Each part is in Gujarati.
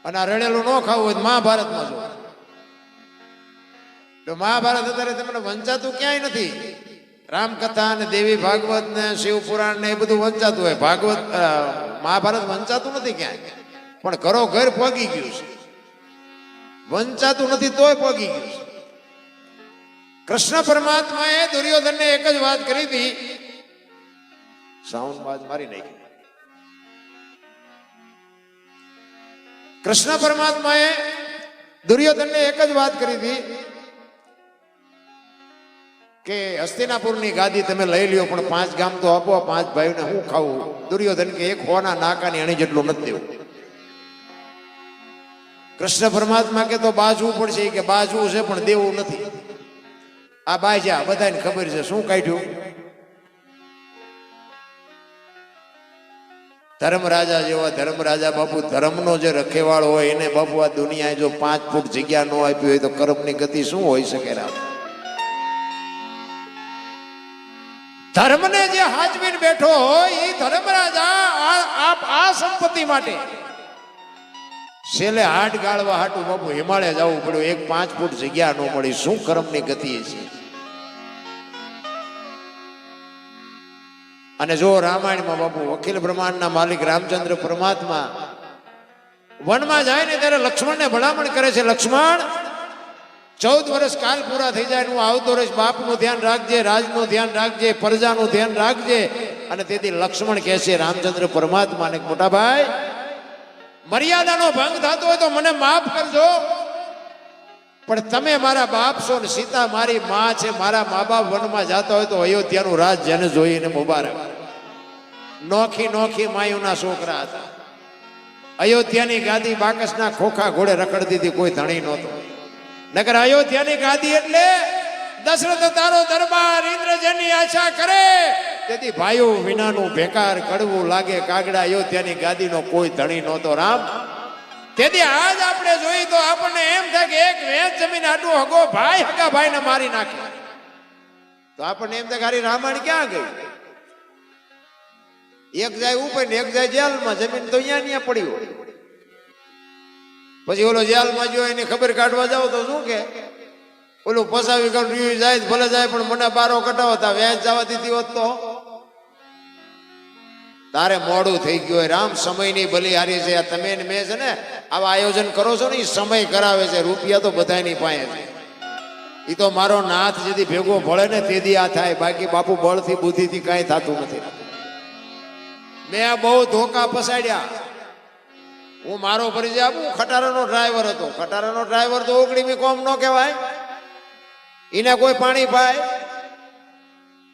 અને આ રડેલું ન ખાવું હોય તો મહાભારતમાં જો મહાભારત અત્યારે તમને વંચાતું ક્યાંય નથી. રામકથા ને દેવી ભાગવત ને શિવ પુરાણ ને એ બધું વંચાતું હોય. ભાગવત મહાભારત વંચાતું નથી ક્યાંય, પણ ઘરો ઘર પગી ગયું છે. વંચાતું નથી તોય પગી ગયું છે. કૃષ્ણ પરમાત્માએ દુર્યોધનને એક જ વાત કરી હતી. સાઉન્ડ બાજ મારી નાખી. કૃષ્ણ પરમાત્માએ દુર્યોધનને એક જ વાત કરી હતી કે હસ્તિનાપુરની ગાદી તમે લઈ લ્યો, પણ 5 ગામ તો આપો. 5 ભાઈઓને હું ખાવું? દુર્યોધન કે એક હોના નાકાની અણી જેટલું નથી દેવું. કૃષ્ણ પરમાત્મા કે તો બાજવું પડશે, કે બાજવું છે પણ દેવું નથી. આ બાજ્યા બધાને ખબર છે. શું કાઢ્યું? ધર્મરાજા જેવા ધર્મરાજા બાપુ, ધર્મનો જે રખેવાળ હોય એને બાપુ આ દુનિયાએ જો 5 ફૂટ જગ્યા ન આપી હોય તો કર્મની ગતિ શું હોઈ શકે? રામ ધર્મને જે હાજવીને બેઠો હોય એ ધર્મરાજા આ સંપત્તિ માટે છેલ્લે હાટ ગાળવા હાટું બાપુ હિમાલય જવું પડ્યું. એક 5 ફૂટ જગ્યા ન મળી. શું કર્મની ગતિ છે? અને જો રામાયણમાં બાપુ અખિલ બ્રહ્માંડના માલિક રામચંદ્ર પરમાત્મા વનમાં જાય ને ત્યારે લક્ષ્મણને ભલામણ કરે છે, લક્ષ્મણ 14 વર્ષ કાલ પૂરા થઈ જાય, હું આવતો રહીશ. બાપનું ધ્યાન રાખજે, રાજનું ધ્યાન રાખજે, પ્રજાનું ધ્યાન રાખજે. અને તેથી લક્ષ્મણ કહે છે રામચંદ્ર પરમાત્માને, મોટા ભાઈ મર્યાદાનો ભંગ થતો હોય તો મને માફ કરજો, પણ તમે મારા બાપ છો ને સીતા મારી માં છે. મારા મા બાપ વનમાં જતા હોય તો અયોધ્યાનું રાજ જેને જોઈને મુબારક. નોખી નોખી માયુના છોકરા હતા. અયોધ્યાની ગાદી બાકસના ખોખા ઘોડે રખડતી હતી, કોઈ ધણી નહોતો. નકર અયોધ્યાની ગાદી એટલે દશરથ તારો દરબાર ઇન્દ્ર જેની આશા કરે, તેથી ભાઈઓ વિનાનું બેકાર કડવું લાગે કાગડા. અયોધ્યાની ગાદીનો કોઈ ધણી નહોતો. રામ તેથી આજ આપણે જોઈ તો આપણને એમ થાય કે એક વેચ જમીન આટલું હગો ભાઈ હગા ભાઈને મારી નાખે તો આપણને એમ થાય કે રામાયણ ક્યાં ગઈ? એક જાય ઉપર ને એક જાય જેલમાં. જમીન તો અહીંયા પડી હોય. પછી ઓલો જેલમાં જો એની ખબર કાઢવા જાવ તો શું કે ઓલું ફસાવી કર્યું જાય ભલે જાય, પણ મને બારો કટાવો તા વેચ જવા દીધી હોત તો તારે મોડું થઈ ગયું હોય. રામ સમયની બલિહારી છે. તમે મેં છે ને આવા આયોજન કરો છો ને, એ સમય કરાવે છે. રૂપિયા તો બધાની પાસે છે. એ તો મારો નાથ જેથી ભેગો ભળે ને તેથી આ થાય, બાકી બાપુ બળથી બુદ્ધિથી કાંઈ થતું નથી. મેં બહુ ધોકા ફસાડ્યા. હું મારો પરિચય આપું, ખટારાનો ડ્રાઈવર હતો. ખટારાનો ડ્રાઈવર તો ઓગણીમી કોમ ન કહેવાય. એને કોઈ પાણી પાય?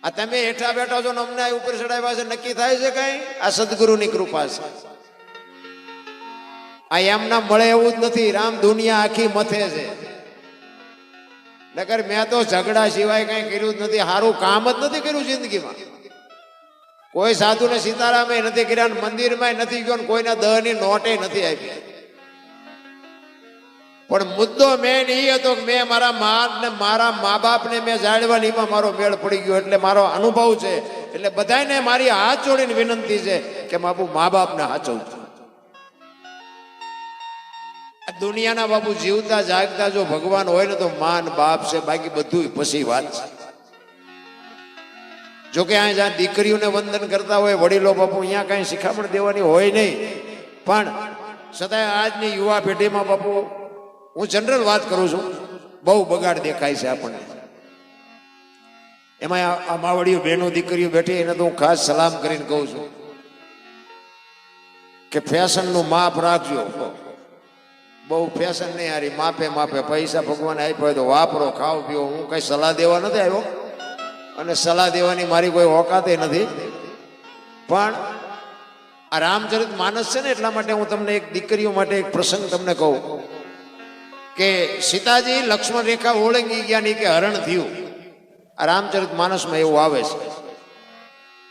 આ તમે હેઠા બેઠા છો ને અમને ઉપર ચડાવ્યા છે, નક્કી થાય છે કઈ? આ સદગુરુની કૃપા છે. આ એમના મળે એવું જ નથી. રામ દુનિયા આખી મથે છે. નકર મેં તો ઝઘડા સિવાય કઈ કર્યું જ નથી. સારું કામ જ નથી કર્યું જિંદગીમાં. કોઈ સાધુને સીતારામે નથી કર્યા, મંદિરમાં નથી ગયો, કોઈના દહની નોટે નથી આપી. પણ મુદ્દો મેન એ હતો કે મેં મારા મા ને મારા મા બાપને મેં જાળવાની, એમાં મારો મેળ પડી ગયો. એટલે મારો અનુભવ છે. એટલે બધાને મારી હાથ જોડીને વિનંતી છે કે બાપુ મા બાપને હાચવજો. દુનિયાના બાપુ જીવતા જાગતા જો ભગવાન હોય ને તો માન બાપ છે, બાકી બધું પછી વાત છે. જોકે અહીંયા જ્યાં દીકરીઓને વંદન કરતા હોય વડીલો બાપુ, અહીંયા કઈ શિખામણ દેવાની હોય નહીં. પણ છતાંય આજની યુવા પેઢીમાં બાપુ, હું જનરલ વાત કરું છું, બહુ બગાડ દેખાય છે આપણને. એમાં આ માવડીઓ બહેનો દીકરીઓ બેઠી એને તો હું ખાસ સલામ કરીને કહું છું કે ફેશનનું માપ રાખજો. બહુ ફેશન નહીં હારી, માપે માપે. પૈસા ભગવાને આપ્યા હોય તો વાપરો, ખાઓ પીઓ. હું કઈ સલાહ દેવા નથી આવ્યો અને સલાહ દેવાની મારી કોઈ ઓકાતે નથી. પણ આ રામચરિત માનસ છે ને, એટલા માટે હું તમને એક દીકરીઓ માટે એક પ્રસંગ તમને કહું કે સીતાજી લક્ષ્મણ રેખા ઓળંગી ગયા ની કે હરણ થયું. આ રામચરિત માનસમાં એવું આવે છે.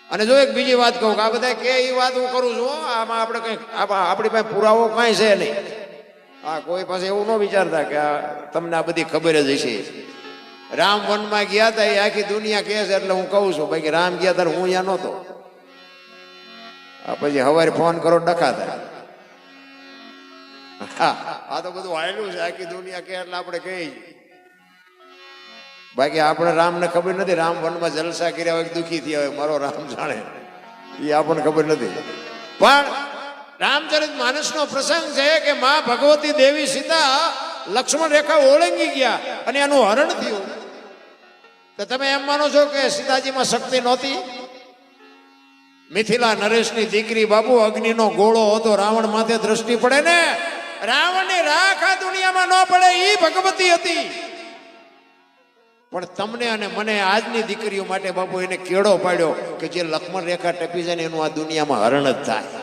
અને જો એક બીજી વાત કહું કે આ બધા કે એ વાત હું કરું છું, આમાં આપણે કઈ આપણી પાસે પુરાવો કઈ છે નહીં. હા, કોઈ પાસે એવું ન વિચારતા કે તમને આ બધી ખબર જ હશે. રામ વનમાં ગયા હતા એ આખી દુનિયા કહે છે, એટલે હું કહું છું ભાઈ કે રામ ગયા ત્યારે હું અહીંયા નહોતો. પછી હવારે ફોન કરો ડખા થાય. આ તો બધું આયેલું છે, આખી દુનિયા કે એટલે આપણે કહી. બાકી આપણે રામને ખબર નથી. રામ વનમાં જલસા કર્યા હોય, દુઃખી થયા હોય, મારો રામ જાણે, એ આપણને ખબર નથી. પણ રામચરિત માનસનો પ્રસંગ છે કે માં ભગવતી દેવી સીતા લક્ષ્મણ રેખા ઓળંગી ગયા અને એનું હરણ થયું. તો તમે એમ માનો છો કે સીતાજીમાં શક્તિ નહોતી? મિથિલા નરેશની દીકરી બાબુ, અગ્નિનો ગોળો હતો, રાવણ માથે દ્રષ્ટિ પડે ને, રાવણની રાખ આ દુનિયામાં ન પડે, એ ભગવતી હતી. પણ તમને અને મને આજની દીકરીઓ માટે બાપુ એને કેળો પાડ્યો કે જે લક્ષ્મણ રેખા ટપી જાય ને એનું આ દુનિયામાં હરણ જ થાય.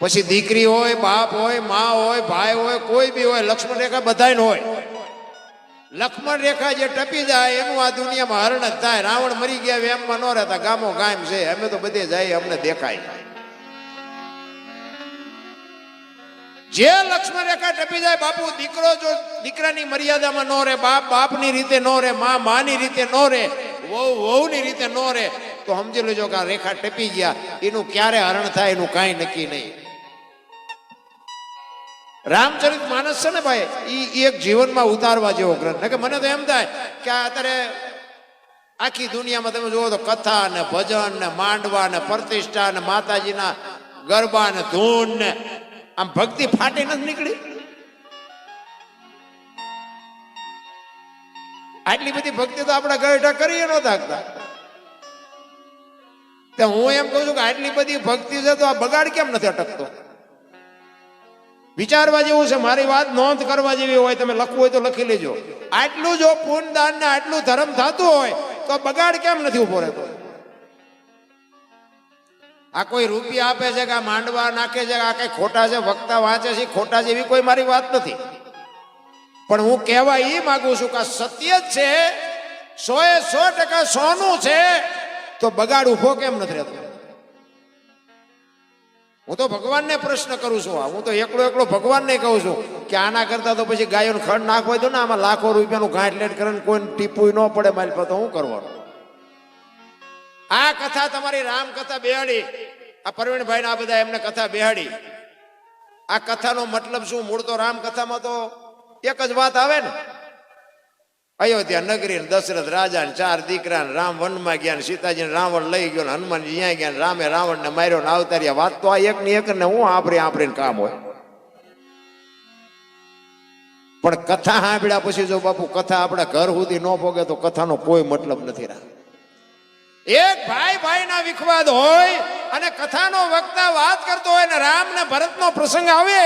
પછી દીકરી હોય, બાપ હોય, મા હોય, ભાઈ હોય, કોઈ બી હોય, લક્ષ્મણ રેખા બધાય હોય. લક્ષ્મણ રેખા જે ટપી જાય એનું આ દુનિયામાં હરણ જ થાય. રાવણ મરી ગયા એમમાં ન રહેતા, ગામો ગામ છે, અમે તો બધે જાય, અમને દેખાય. જે લક્ષ્મણ રેખા ટપી જાય બાપુ, દીકરો જો દીકરાની મર્યાદામાં ન રહે, બાપ બાપની રીતે ન રહે, માં માની રીતે ન રહે, વહુ વહુની રીતે ન રહે, તો સમજી લેજો કે આ રેખા ટપી ગયા. એનું ક્યારે હરણ થાય એનું કાંઈ નક્કી નહીં. રામચરિત માનસ છે ને ભાઈ, એ એક જીવનમાં ઉતારવા જેવો ગ્રંથ. કે મને તો એમ થાય કે અત્યારે આખી દુનિયામાં તમે જુઓ તો કથા ને ભજન ને માંડવા ને પ્રતિષ્ઠા ને માતાજીના ગરબા ને ધૂન ને આમ ભક્તિ ફાટી નથી નીકળી. આટલી બધી ભક્તિ તો આપણા ગઢા કરીએ ન થાકતા. હું એમ કહું છું કે આટલી બધી ભક્તિ છે તો આ બગાડ કેમ નથી અટકતો? વિચારવા જેવું છે. મારી વાત નોંધ કરવા જેવી હોય, તમે લખવું હોય તો લખી લેજો. આટલું જો પુણ્ય દાન ને આટલું ધર્મ થતું હોય તો બગાડ કેમ નથી ઉભો રહેતો? આ કોઈ રૂપિયા આપે છે કે આ માંડવા નાખે છે, આ કઈ ખોટા છે, વક્તા વાંચે છે, ખોટા છે, એવી કોઈ મારી વાત નથી. પણ હું કહેવા એ માંગુ છું કે સત્ય જ છે, 100% સોનું છે, તો બગાડ ઉભો કેમ નથી રહેતો? હું તો ભગવાનને પ્રશ્ન કરું છું. હું તો એકલો ભગવાનને કહું છું કે આના કરતા તો પછી ગાયોને ખડ નાખવા દો ને, આમાં લાખો રૂપિયાનું ગાંઠલેટ કરે ને કોઈ ટીપું ન પડે મારી પાસે, તો હું કરવાનું? આ કથા તમારી રામ કથા બેહાડી, આ પ્રવીણભાઈ આ બધા એમને કથા બેહાડી. આ કથાનો મતલબ શું? મૂળ તો રામ કથામાં તો એક જ વાત આવે ને, અયોધ્યા નગરી, દશરથ રાજા ને 4 દીકરા, રામ વનમાં ગયા, સીતાજી રાવણ લઈ ગયો, હનુમાનજી ત્યાં ગયા, રામે રાવણ ને માર્યો ને અવતાર્યા. વાત તો આ એક ની એક ને હું આપડે કામ હોય. પણ કથા સાંભળ્યા પછી જો બાપુ કથા આપણા ઘર સુધી ન પોગે તો કથાનો કોઈ મતલબ નથી રહ્યો. એક ભાઈ ભાઈ ના વિખવાદ હોય અને કથાનો વક્તા વાત કરતો હોય ને રામ ને ભરત નો પ્રસંગ આવે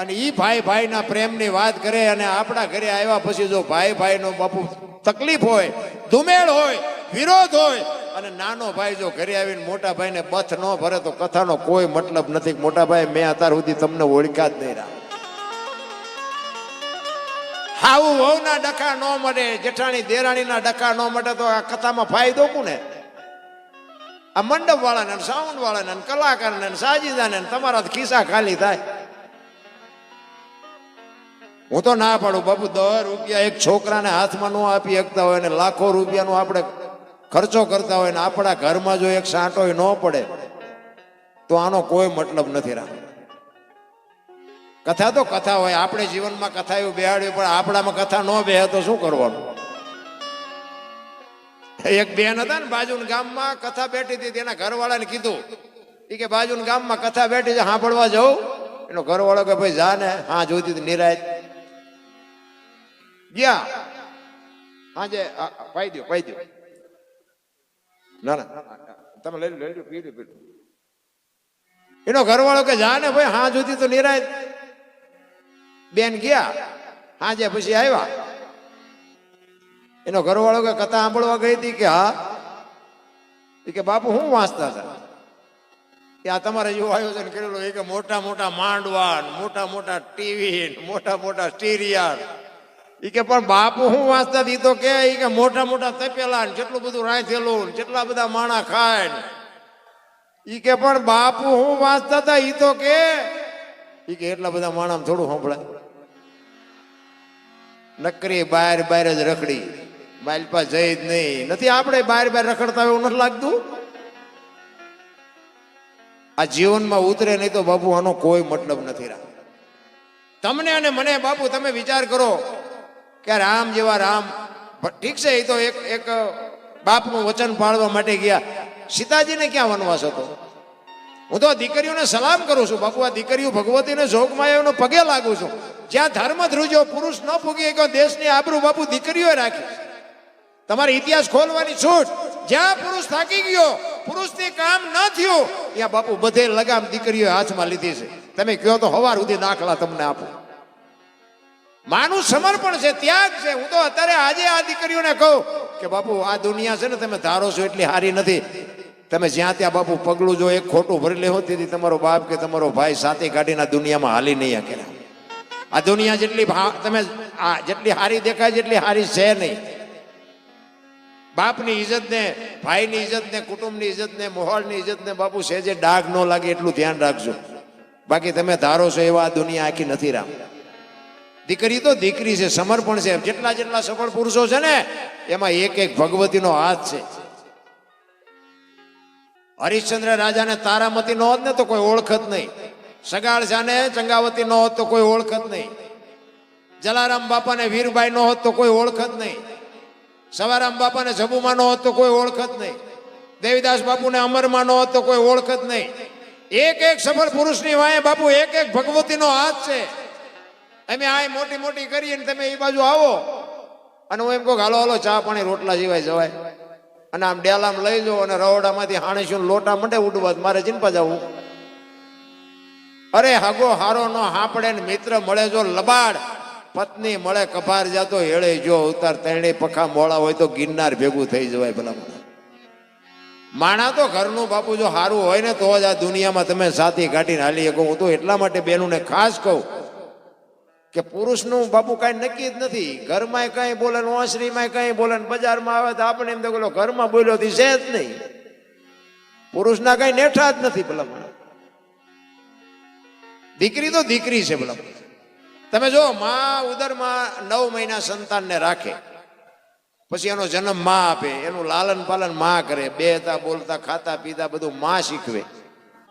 અને ઈ ભાઈ ભાઈ ના પ્રેમ ની વાત કરે અને આપણા ઘરે આવ્યા પછી જો ભાઈ ભાઈ નો બાપુ તકલીફ હોય, ધુમેળ હોય, વિરોધ હોય અને નાનો ભાઈ જો ઘરે આવીને મોટા ભાઈ ને બથ ન ભરે તો કથાનો કોઈ મતલબ નથી. મોટા ભાઈ મેં અત્યાર સુધી તમને ઓળખ્યા જ નહીં રહ્યા. હાવું વહુ ના ડખા ન મળે, જેઠાણી દેરાણી ના ડખા ન મળે તો આ કથામાં ફાયદો કોને? આ મંડપ વાળાને, સાઉન્ડ વાળાને, કલાકારને, સાજીદાને, તમારા ખિસ્સા ખાલી થાય. હું તો ના પાડું બાપુ, 10 રૂપિયા એક છોકરાને હાથમાં ન આપી શકતા હોય ને લાખો રૂપિયાનો આપણે ખર્ચો કરતા હોય ને આપણા ઘરમાં જો એક સાંટોય ન પડે તો આનો કોઈ મતલબ નથી રહ્યો. કથા તો કથા હોય, આપણે જીવનમાં કથા એવું બેહાડ્યું, પણ આપણામાં કથા ન બેહે તો શું કરવાનું? એક બેન હતા ને બાજુના ગામમાં, કથા બેઠી હતી, તેના ઘરવાળાને કીધું કે બાજુના ગામમાં કથા બેઠી છે, સાંભળવા જાઉં? એનો ઘરવાળો કે ભાઈ જા ને. હા જોઈતી હતી નિરાયત ગયા. હાજે પાઈ દો. ના તમે લઈ લો, પી. એનો ઘરવાળો કે જા ને ભાઈ, હા જોઈતી તો નિરાયત. બેન ગયા, હાજે પછી આવ્યા. એનો ઘરવાળો કે કથા સાંભળવા ગઈ હતી કે હા. કે બાપુ હું વાંચતા હતા? કે આ તમારે જેવું આયોજન કરેલું એ કે મોટા મોટા માંડવા, મોટા મોટા ટીવી, મોટા મોટા સ્ટીરિયર. એ કે પણ બાપુ હું વાંચતા હતી તો કે મોટા મોટા તપેલા ને કેટલું બધું રાંધેલું, કેટલા બધા માણા ખાય. એ કે પણ બાપુ હું વાંચતા હતા એ તો કે એટલા બધા માણા થોડું સાંભળાય. નકરી બહાર જ રખડી, માલપા જઈ જ નહીં. નથી આપણે બહાર રખડતા એવું નથી લાગતું? આ જીવનમાં ઉતરે નહીં તો બાપુ આનો કોઈ મતલબ નથી રહ્યો. તમને અને મને બાપુ તમે વિચાર કરો કે રામ જેવા રામ, ઠીક છે એ તો એક બાપનું વચન પાળવા માટે ગયા, સીતાજીને ક્યાં વનવાસ હતો? હું તો દીકરીઓને સલામ કરું છું બાપુ, આ દીકરીઓ ભગવતીને જોગમાયાનો પગે લાગુ છું. જ્યાં ધર્મ ધ્રુજો પુરુષ ન પૂગી ગયો, દેશની આબરૂ બાપુ દીકરીઓએ રાખી. તમારે ઇતિહાસ ખોલવાની છૂટ. જ્યાં પુરુષ થાકી ગયો, પુરુષથી કામ ન થયું, ત્યાં બાપુ બધે લગામ દીકરીઓએ હાથમાં લીધી છે. તમે કહો તો હવાર સુધી દાખલા તમને આપો. માનું સમર્પણ છે, ત્યાગ છે. હું તો અત્યારે આજે આ દીકરીઓને કહું કે બાપુ આ દુનિયા છે ને તમે ધારો છો એટલી સારી નથી. તમે જ્યાં ત્યાં બાપુ પગલું જો એક ખોટું ભરી લેવો તેથી તમારો બાપ કે તમારો ભાઈ સાથે કાઢીને દુનિયામાં હાલી નહીં શકે. આ દુનિયા જેટલી તમે જેટલી હારી દેખાય જેટલી હારી છે નહીં. બાપની ઇજ્જત ને, ભાઈની ઇજ્જત ને, કુટુંબની ઇજ્જત ને, મોહોળની ઇજ્જત ને બાપુ સેજે ડાઘ ન લાગે એટલું ધ્યાન રાખજો. બાકી તમે ધારો છો એવા આ દુનિયા આખી નથી રામ. દીકરી તો દીકરી છે, સમર્પણ છે. જેટલા જેટલા સફળ પુરુષો છે ને એમાં એક એક ભગવતીનો હાથ છે. હરિશ્ચંદ્ર રાજાને તારામતી નો હોત ને તો કોઈ ઓળખત નહીં. સગાળ શાને ચંગાવતી નો હોત તો કોઈ ઓળખત નહીં. જલારામ બાપાને વીરબાઈ નો હોત તો કોઈ ઓળખત નહીં. સવારામ બાપાને જબુમાં નો હોત તો કોઈ ઓળખત નહીં. દેવીદાસ બાપુને અમરમાં નો હોત તો કોઈ ઓળખત નહીં. એક એક સફળ પુરુષની વાંહે બાપુ એક એક ભગવતીનો હાથ છે. અમે આ મોટી મોટી કરીએ ને તમે એ બાજુ આવો અને હું એમ કહું હાલો હાલો ચા પાણી રોટલા સિવાય જવાય. અને આમ ડેલામ લઈ જાઓ અને રવડામાંથી હાણીશું લોટા મંડે ઉડવા, મારે ચિંપા જવું. અરે હગો હારો નો હાંપડે ને મિત્ર મળે જો લબાડ, પત્ની મળે કભાર જાતો હેળે જો ઉતાર, તેણે પખા મોળા હોય તો ગિરનાર ભેગું થઈ જવાય. ભલા માણા તો ઘરનું બાપુ જો સારું હોય ને તો જ આ દુનિયામાં તમે સાથી કાઢીને હાલી શકો. હું તો એટલા માટે બહેનોને ખાસ કહું કે પુરુષનું બાપુ કાંઈ નક્કી જ નથી. ઘરમાં કંઈ બોલે, ઓસરીમાં કંઈ બોલે, બજારમાં આવે તો આપણે એમ તો બોલો ઘરમાં બોલ્યો થી છે જ નહીં. પુરુષના કઈ નેઠા જ નથી. ભલા દીકરી તો દીકરી છે. ભલા તમે જો માં ઉદરમાં 9 મહિના સંતાનને રાખે, પછી એનો જન્મ માં આપે, એનું લાલન પાલન માં કરે, બેહતા બોલતા ખાતા પીતા બધું માં શીખવે,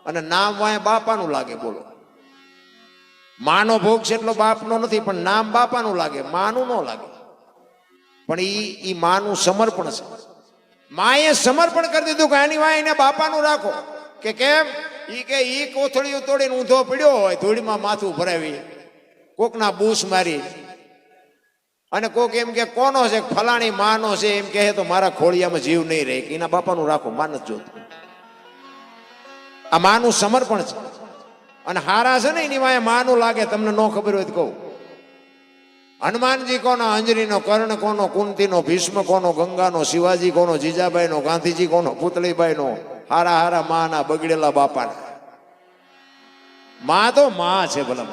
અને નામ વાય બાપાનું લાગે. બોલો માનો ભોગ છે એટલો બાપનો નથી, પણ નામ બાપાનું લાગે, માનું ન લાગે. પણ ઈ માનું સમર્પણ છે. માએ સમર્પણ કરી દીધું કે આની વાય એને બાપાનું રાખો. કે કેમ? ઈ કે ઈ કોથળીઓ તોડીને ઊંધો પડ્યો હોય, ધૂળીમાં માથું ભરાવી, કોકના બૂસ મારી, અને કોક એમ કે કોનો છે, ફલાણી માનો છે એમ કહે તો મારા ખોળિયામાં જીવ નહીં રહે. એના બાપાનું રાખો, માન જ જોતું. આ માનું સમર્પણ છે. અને હારા છે ને એની વાય માનું લાગે. તમને ન ખબર હોય તો કહું, હનુમાનજી કોનો, અંજરીનો, કર્ણ કોનો, કુંતીનો, ભીષ્મ કોનો, ગંગાનો, શિવાજી કોનો, જીજાબાઈનો, ગાંધીજી કોનો, પુતળીબાઈનો. હારા હારા માના બગડેલા બાપાના. માં તો માં છે. ભલા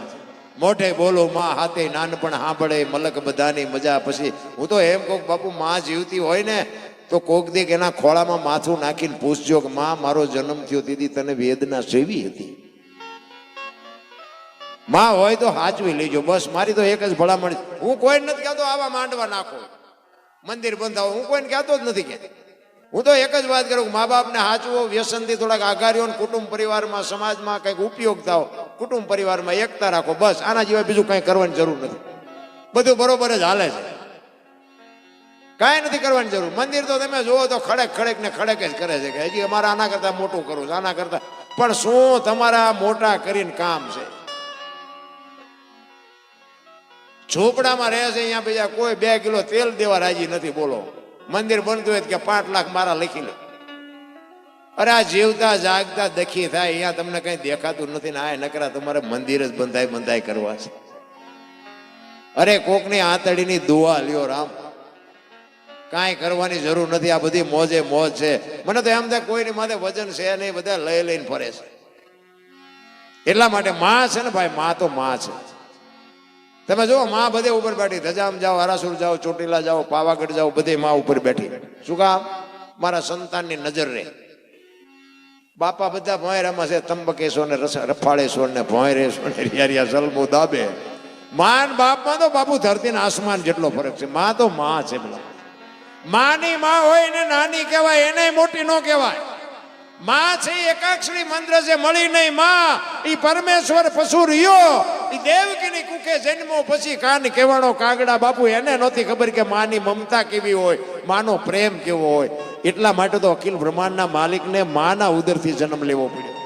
મોઢે બોલો માં, હાથે નાનપણ સાંભળે, મલક બધાની મજા. પછી હું તો એમ કહું બાપુ માં જીવતી હોય ને તો કોક દીક એના ખોળામાં માથું નાખીને પૂછજો કે માં મારો જન્મ થયો દીદી તને વેદના સેવી હતી? માં હોય તો સાચવી લેજો. બસ મારી તો એક જ ભલામણ. હું કોઈ નથી કહેતો આવા માંડવા નાખો, મંદિર બંધાવો, હું કોઈને કહેતો જ નથી. કે હું તો એક જ વાત કરું, મા બાપને સાચવો, વ્યસનથી થોડાક આઘારીઓ, કુટુંબ પરિવારમાં સમાજમાં કંઈક ઉપયોગ થાવ, કુટુંબ પરિવારમાં એકતા રાખો. બસ આના સિવાય બીજું કંઈ કરવાની જરૂર નથી. બધું બરોબર જ હાલે છે, કાંઈ નથી કરવાની જરૂર. મંદિર તો તમે જુઓ તો ખડક ખડક ને ખડક જ કરે છે કે હજી અમારે આના કરતા મોટું કરવું છે, આના કરતા. પણ શું તમારા મોટા કરીને કામ છે? ઝોપડામાં રહે છે અહીંયા બીજા કોઈ 2 કિલો તેલ દેવા રાજી નથી. બોલો મંદિર બનતું હોય કે 5 લાખ મારા લખી લે. અરે આ જીવતા જાગતા દખી થાય અહીંયા તમને કઈ દેખાતું નથી ને આ નકરા તમારે મંદિર જ બંધાય કરવા છે. અરે કોકની આંતળીની દુઆ લ્યો રામ, કાંઈ કરવાની જરૂર નથી. આ બધી મોજે મોજ છે. મને તો એમ થાય કોઈની માથે વજન છે નહીં, બધા લઈને ફરે છે. એટલા માટે માં છે ને ભાઈ, માં તો માં છે. તમે જો માં બધે ઉપર બેઠી, ધજામ જાઓ, હરાસુર જાઓ, ચોટીલા જાઓ, પાવાગઢ જાઓ, બધે માં ઉપર બેઠી. શું કામ? મારા સંતાનની નજર રહે. બાપા બધા ભોંયરામાં છે, તંબકેશ્વર ને રફાળેશ્વર ને ભોંયરેશ્વર ને રિયા સલમો દાબે. માન બાપમાં તો બાપુ ધરતી ને આસમાન જેટલો ફરક છે. માં તો માં છે. પેલા માની માં હોય ને નાની કહેવાય, એને મોટી ન કહેવાય. માં છે એ એકાક્ષરી મંત્ર છે, મળી નહીં માં ઈ પરમેશ્વર પશુ રહ્યો, ઈ દેવકીની કુખે જન્મો પછી કાન કેવાણો કાગડા. બાપુ એને નહોતી ખબર કે માની મમતા કેવી હોય, માનો પ્રેમ કેવો હોય. એટલા માટે તો અખિલ બ્રહ્માંડના માલિકને માના ઉદરથી જન્મ લેવો પડ્યો.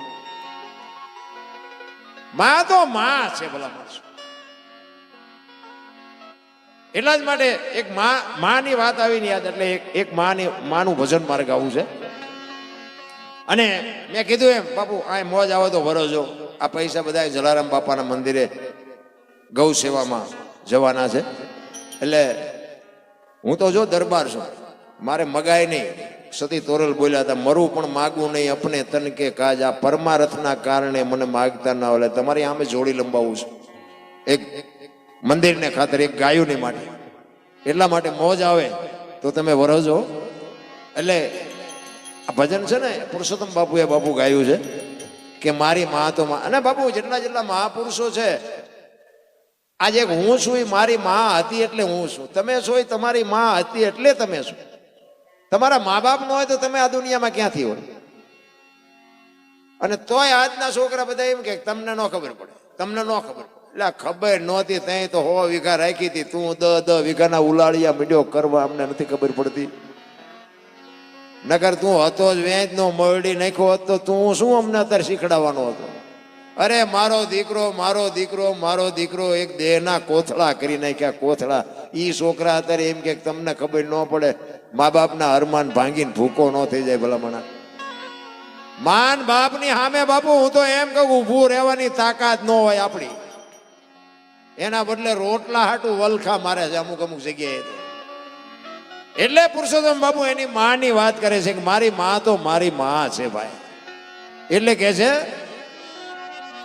માં તો માં છે ભલા માણસો. એટલા જ માટે એક માની વાત આવીને યાદ, એટલે એક માનું ભજન મારે ગાવું છે. અને મેં કીધું એમ બાપુ આ મોજ આવે તો વરજો, આ પૈસા બધા જલારામ બાપાના મંદિરે ગૌ સેવામાં જવાના છે. એટલે હું તો જો દરબાર છું, મારે મગાય નહીં. સતી તોરલ બોલ્યા હતા, મરું પણ માગું નહીં અપને તન કે કાજ. આ પરમારથના કારણે મને માગતા ના હોય. તમારી આમે જોડી લંબાવું છું એક મંદિરને ખાતર, એક ગાયોની માટે. એટલા માટે મોજ આવે તો તમે વરજો. એટલે આ ભજન છે ને પુરુષોત્તમ બાપુએ ગાયું છે કે મારી મા તો મા. અને બાપુ જેટલા મહાપુરુષો છે, આજે હું છું એ મારી મા હતી એટલે હું છું, તમે છો એ તમારી મા હતી એટલે તમે છો. તમારા મા બાપ ન હોય તો તમે આ દુનિયામાં ક્યાંથી હોય? અને તોય આજના છોકરા બધા એમ કે તમને ન ખબર પડે, તમને ન ખબર પડે. એટલે ખબર નહોતી ત્યાં તો 100 વીઘા રાખી હતી, તું 10 વીઘાના ઉલાળિયા મીડ્યો કરવા, અમને નથી ખબર પડતી. નગર તું હતો જ વેચ નો મરડી નાખ્યો હોત તો તું શું અમને અત્યારે શીખડાવવાનો હતો? અરે મારો દીકરો મારો દીકરો મારો દીકરો, એક દેહના કોથળા કરી નાખ્યા, કોથળા. ઈ છોકરા અત્યારે એમ કે તમને ખબર ન પડે, મા બાપના અરમાન ભાંગીને ભૂકો ન થઈ જાય ભલામણા. માન બાપની સામે બાપુ હું તો એમ કહું ઊભું રહેવાની તાકાત ન હોય આપણી, એના બદલે રોટલા હાટું વલખા મારે છે અમુક જગ્યાએ. એટલે પુરુષોત્તમ બાપુ એની માની વાત કરે છે કે મારી મા તો મારી મા છે ભાઈ. એટલે કે છે